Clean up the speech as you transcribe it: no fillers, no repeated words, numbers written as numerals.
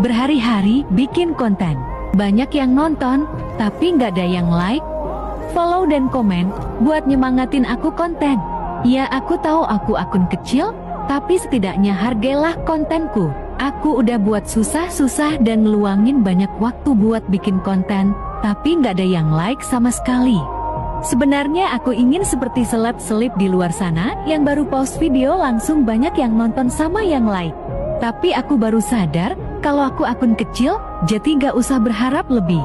Berhari-hari bikin konten, banyak yang nonton, tapi nggak ada yang like, follow dan komen, buat nyemangatin aku konten. Ya aku tahu aku akun kecil, tapi setidaknya hargailah kontenku. Aku udah buat susah-susah dan ngeluangin banyak waktu buat bikin konten, tapi nggak ada yang like sama sekali. Sebenarnya aku ingin seperti seleb-seleb di luar sana, yang baru post video langsung banyak yang nonton sama yang like. Tapi aku baru sadar, kalau aku akun kecil, jadi gak usah berharap lebih.